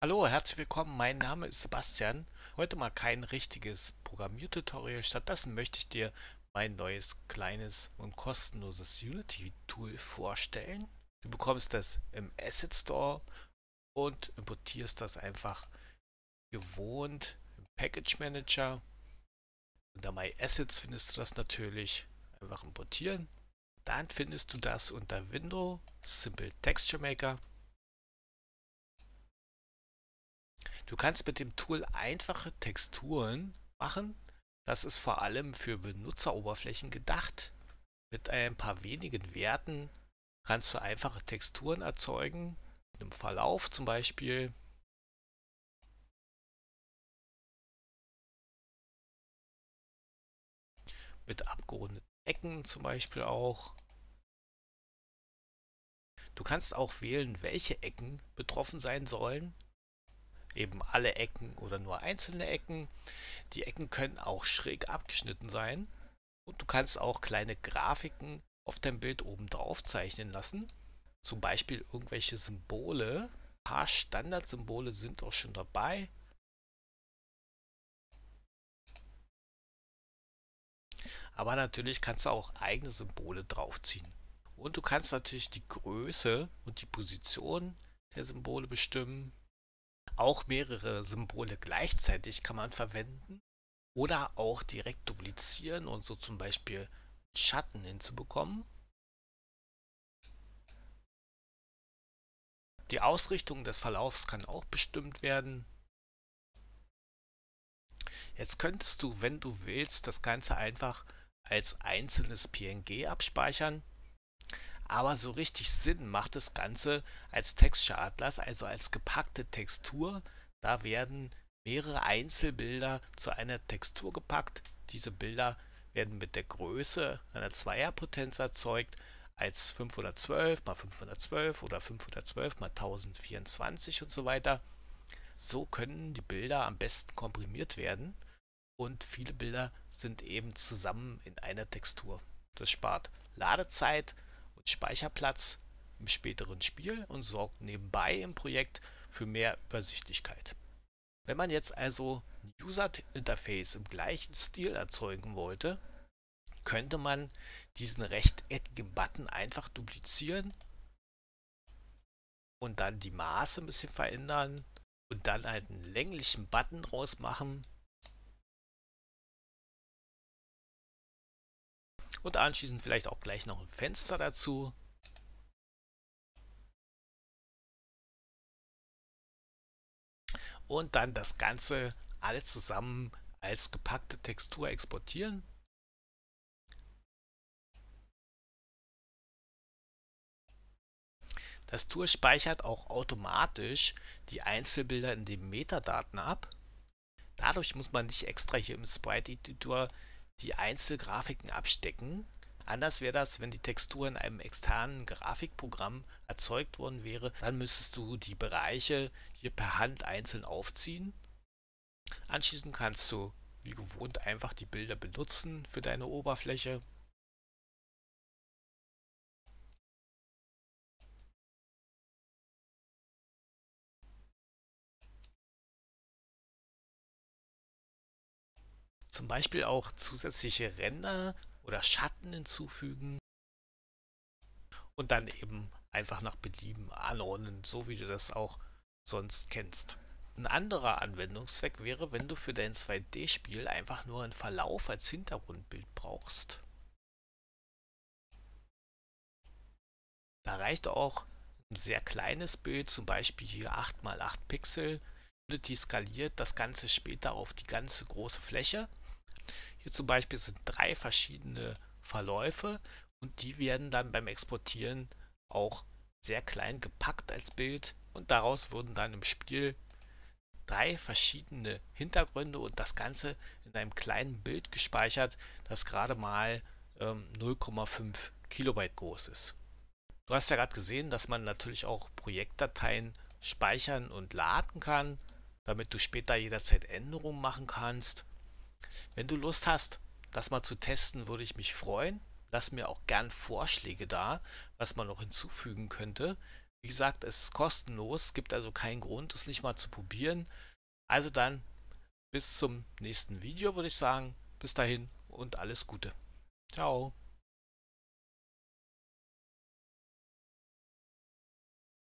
Hallo, herzlich willkommen. Mein Name ist Sebastian. Heute mal kein richtiges Programmiertutorial. Stattdessen möchte ich dir mein neues kleines und kostenloses Unity-Tool vorstellen. Du bekommst das im Asset Store und importierst das einfach gewohnt im Package Manager. Unter My Assets findest du das natürlich. Einfach importieren. Dann findest du das unter Window, Simple Texture Maker. Du kannst mit dem Tool einfache Texturen machen. Das ist vor allem für Benutzeroberflächen gedacht. Mit ein paar wenigen Werten kannst du einfache Texturen erzeugen. Mit einem Verlauf zum Beispiel. Mit abgerundeten Ecken zum Beispiel auch. Du kannst auch wählen, welche Ecken betroffen sein sollen. Eben alle Ecken oder nur einzelne Ecken. Die Ecken können auch schräg abgeschnitten sein. Und du kannst auch kleine Grafiken auf dein Bild oben drauf zeichnen lassen. Zum Beispiel irgendwelche Symbole. Ein paar Standardsymbole sind auch schon dabei. Aber natürlich kannst du auch eigene Symbole draufziehen. Und du kannst natürlich die Größe und die Position der Symbole bestimmen. Auch mehrere Symbole gleichzeitig kann man verwenden. Oder auch direkt duplizieren und so zum Beispiel Schatten hinzubekommen. Die Ausrichtung des Verlaufs kann auch bestimmt werden. Jetzt könntest du, wenn du willst, das Ganze einfach als einzelnes PNG abspeichern. Aber so richtig Sinn macht das Ganze als Texture Atlas, also als gepackte Textur. Da werden mehrere Einzelbilder zu einer Textur gepackt. Diese Bilder werden mit der Größe einer Zweierpotenz erzeugt, als 512 mal 512 oder 512 mal 1024 und so weiter. So können die Bilder am besten komprimiert werden und viele Bilder sind eben zusammen in einer Textur. Das spart Ladezeit und Speicherplatz im späteren Spiel und sorgt nebenbei im Projekt für mehr Übersichtlichkeit. Wenn man jetzt also ein User Interface im gleichen Stil erzeugen wollte, könnte man diesen rechteckigen Button einfach duplizieren und dann die Maße ein bisschen verändern und dann einen länglichen Button draus machen und anschließend vielleicht auch gleich noch ein Fenster dazu. Und dann das Ganze alles zusammen als gepackte Textur exportieren. Das Tool speichert auch automatisch die Einzelbilder in den Metadaten ab. Dadurch muss man nicht extra hier im Sprite Editor die Einzelgrafiken abstecken. Anders wäre das, wenn die Textur in einem externen Grafikprogramm erzeugt worden wäre. Dann müsstest du die Bereiche hier per Hand einzeln aufziehen. Anschließend kannst du wie gewohnt einfach die Bilder benutzen für deine Oberfläche. Zum Beispiel auch zusätzliche Ränder oder Schatten hinzufügen und dann eben einfach nach Belieben anordnen, so wie du das auch sonst kennst. Ein anderer Anwendungszweck wäre, wenn du für dein 2D-Spiel einfach nur einen Verlauf als Hintergrundbild brauchst. Da reicht auch ein sehr kleines Bild, zum Beispiel hier 8 x 8 Pixel. Unity skaliert das Ganze später auf die ganze große Fläche. Hier zum Beispiel sind 3 verschiedene Verläufe und die werden dann beim Exportieren auch sehr klein gepackt als Bild und daraus wurden dann im Spiel 3 verschiedene Hintergründe und das Ganze in einem kleinen Bild gespeichert, das gerade mal 0,5 Kilobyte groß ist. Du hast ja gerade gesehen, dass man natürlich auch Projektdateien speichern und laden kann, damit du später jederzeit Änderungen machen kannst. Wenn du Lust hast, das mal zu testen, würde ich mich freuen. Lass mir auch gern Vorschläge da, was man noch hinzufügen könnte. Wie gesagt, es ist kostenlos, gibt also keinen Grund, es nicht mal zu probieren. Also dann bis zum nächsten Video, würde ich sagen. Bis dahin und alles Gute. Ciao.